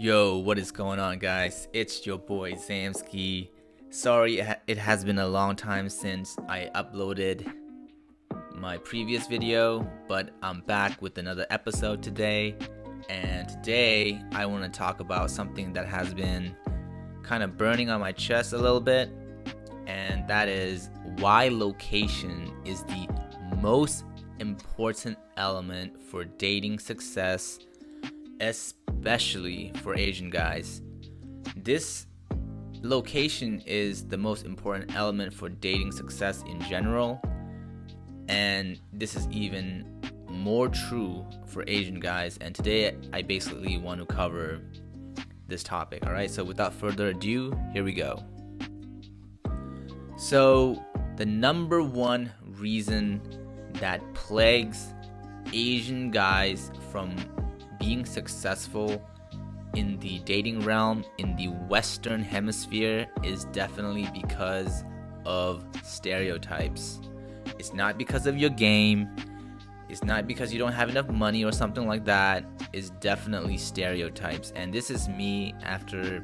Yo, what is going on, guys? It's your boy Zamski. Sorry, it has been a long time since I uploaded my previous video, but I'm back with another episode today. And today I want to talk about something that has been kind of burning on my chest a little bit, and that is why location is the most important element for dating success, especially for Asian guys. This location is the most important element for dating success in general, and this is even more true for Asian guys. And today I basically want to cover this topic. Alright, so without further ado, here we go. So the number one reason that plagues Asian guys from being successful in the dating realm in the Western Hemisphere is definitely because of stereotypes. It's not because of your game. It's not because you don't have enough money or something like that. It's definitely stereotypes. And this is me after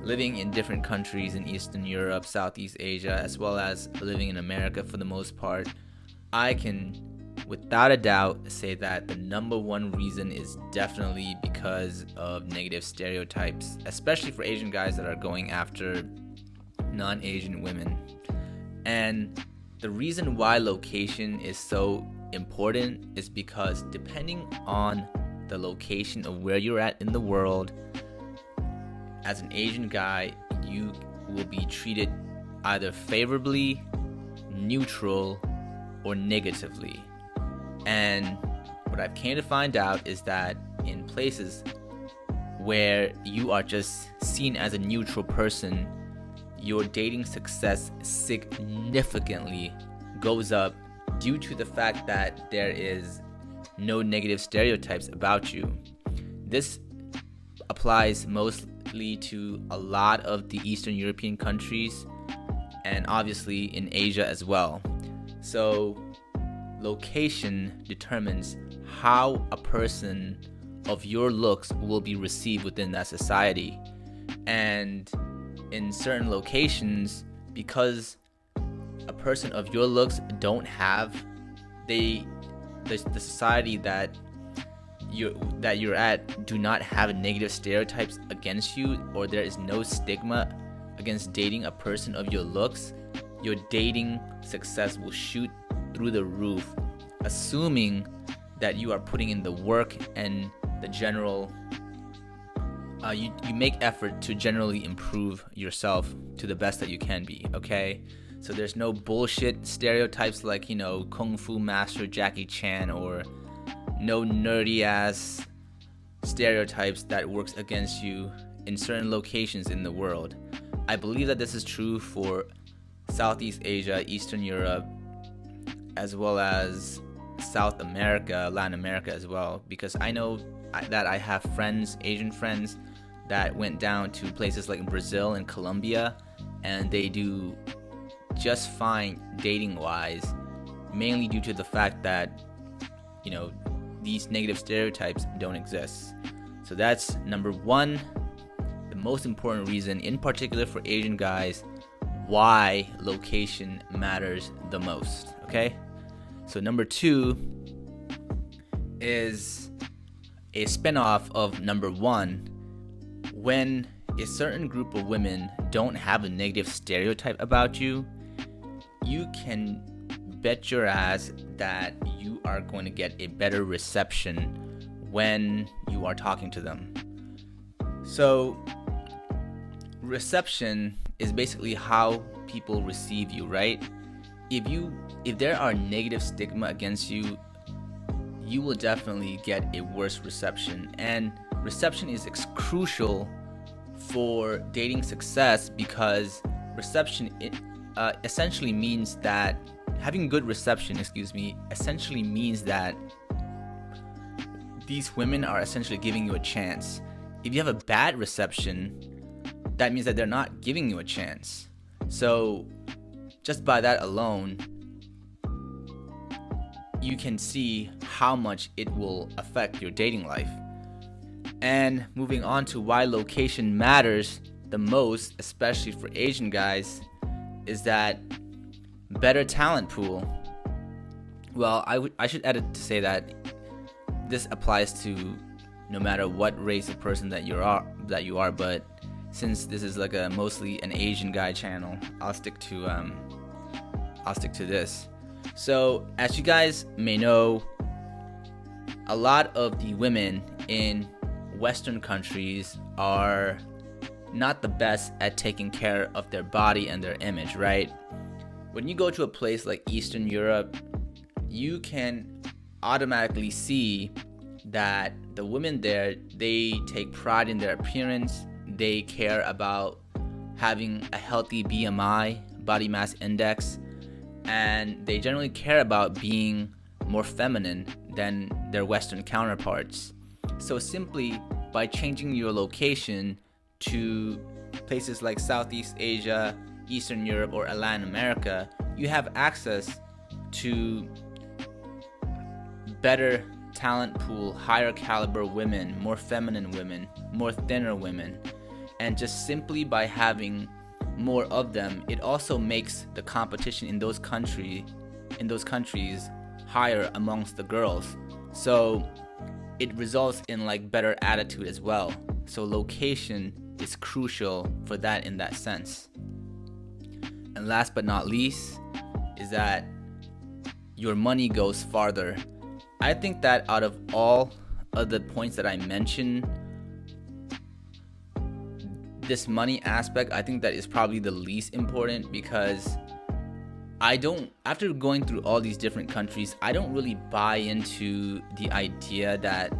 living in different countries in Eastern Europe, Southeast Asia, as well as living in America for the most part. I can without a doubt say that the number one reason is definitely because of negative stereotypes, especially for Asian guys that are going after non-Asian women. And the reason why location is so important is because depending on the location of where you're at in the world, as an Asian guy, you will be treated either favorably, neutral, or negatively. And what I've came to find out is that in places where you are just seen as a neutral person, your dating success significantly goes up due to the fact that there is no negative stereotypes about you. This applies mostly to a lot of the Eastern European countries and obviously in Asia as well. So location determines how a person of your looks will be received within that society. And in certain locations, because a person of your looks don't have the society that you're at do not have negative stereotypes against you, or there is no stigma against dating a person of your looks, your dating success will shoot through the roof, assuming that you are putting in the work and the general you make effort to generally improve yourself to the best that you can be. Okay, so there's no bullshit stereotypes like, you know, Kung Fu Master Jackie Chan, or no nerdy ass stereotypes that works against you in certain locations in the world. I believe that this is true for Southeast Asia, Eastern Europe, as well as South America, Latin America as well, because I know that I have friends, Asian friends, that went down to places like Brazil and Colombia, and they do just fine dating wise, mainly due to the fact that, you know, these negative stereotypes don't exist. So that's number one, the most important reason in particular for Asian guys why location matters the most. Okay, so number two is a spinoff of number one. When a certain group of women don't have a negative stereotype about you, you can bet your ass that you are going to get a better reception when you are talking to them. So reception is basically how people receive you, right? If there are negative stigma against you, you will definitely get a worse reception. And reception is crucial for dating success, because reception essentially means that having good reception, essentially means that these women are essentially giving you a chance. If you have a bad reception, that means that they're not giving you a chance. So just by that alone, you can see how much it will affect your dating life. And moving on to why location matters the most, especially for Asian guys, is that better talent pool. Well, I should edit to say that this applies to no matter what race of person that you are, but since this is like a mostly an Asian guy channel, I'll stick to this. So, as you guys may know, a lot of the women in Western countries are not the best at taking care of their body and their image, right? When you go to a place like Eastern Europe, you can automatically see that the women there, they take pride in their appearance. They care about having a healthy BMI, body mass index, and they generally care about being more feminine than their Western counterparts. So simply by changing your location to places like Southeast Asia, Eastern Europe, or Latin America, you have access to better talent pool, higher caliber women, more feminine women, more thinner women. And just simply by having more of them, it also makes the competition in those countries higher amongst the girls. So it results in like better attitude as well. So location is crucial for that in that sense. And last but not least is that your money goes farther. I think that out of all of the points that I mentioned, this money aspect, I think that is probably the least important, because after going through all these different countries, I don't really buy into the idea that,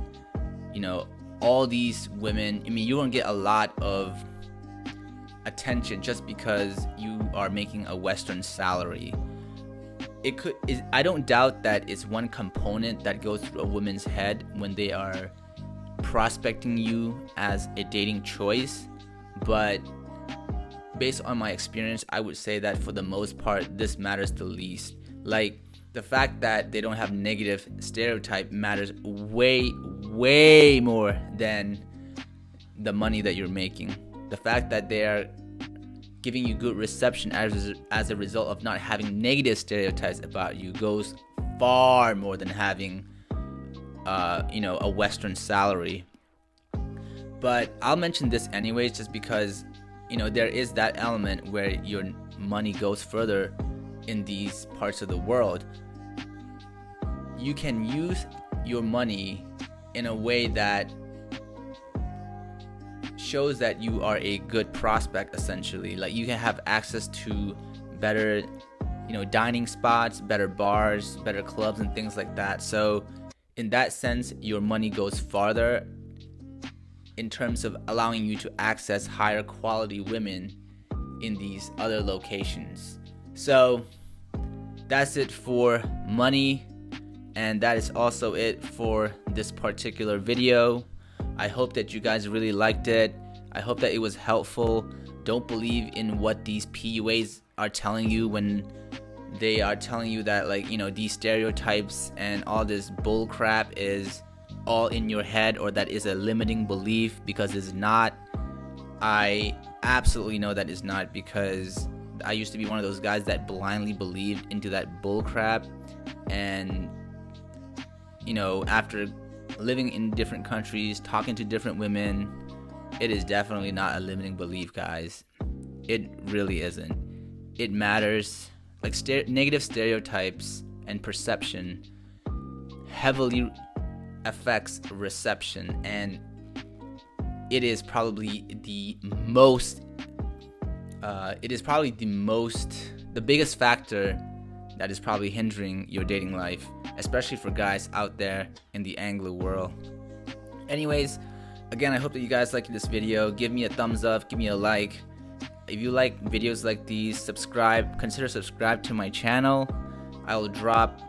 all these women, you won't get a lot of attention just because you are making a Western salary. I don't doubt that it's one component that goes through a woman's head when they are prospecting you as a dating choice, but based on my experience, I would say that for the most part, this matters the least. Like, the fact that they don't have negative stereotype matters way, way more than the money that you're making. The fact that they are giving you good reception as a result of not having negative stereotypes about you goes far more than having a Western salary. But I'll mention this anyways, just because there is that element where your money goes further in these parts of the world. You can use your money in a way that shows that you are a good prospect, essentially. Like, you can have access to better dining spots, better bars, better clubs, and things like that. So in that sense, your money goes farther in terms of allowing you to access higher quality women in these other locations. So that's it for money, and that is also it for this particular video. I hope that you guys really liked it. I hope that it was helpful. Don't believe in what these PUAs are telling you when they are telling you that, these stereotypes and all this bull crap is all in your head, or that is a limiting belief, because it's not. I absolutely know that it's not, because I used to be one of those guys that blindly believed into that bull crap. And after living in different countries, talking to different women, it is definitely not a limiting belief, guys. It really isn't. It matters. Like, negative stereotypes and perception heavily affects reception, and it is probably the biggest factor that is probably hindering your dating life, especially for guys out there in the Anglo world. Anyways, again, I hope that you guys liked this video. Give me a thumbs up, give me a like. If you like videos like these, consider subscribe to my channel. I will drop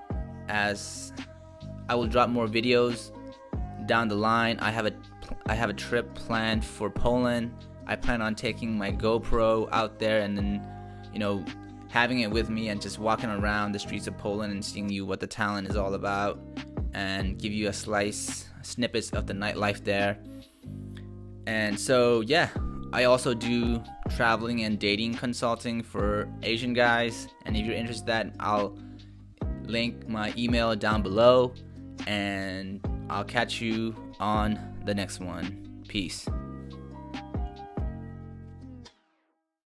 more videos down the line. I have a trip planned for Poland. I plan on taking my GoPro out there and then, having it with me and just walking around the streets of Poland and seeing what the talent is all about, and give you snippets of the nightlife there. And so yeah, I also do traveling and dating consulting for Asian guys, and if you're interested in that, I'll link my email down below, and I'll catch you on the next one. Peace.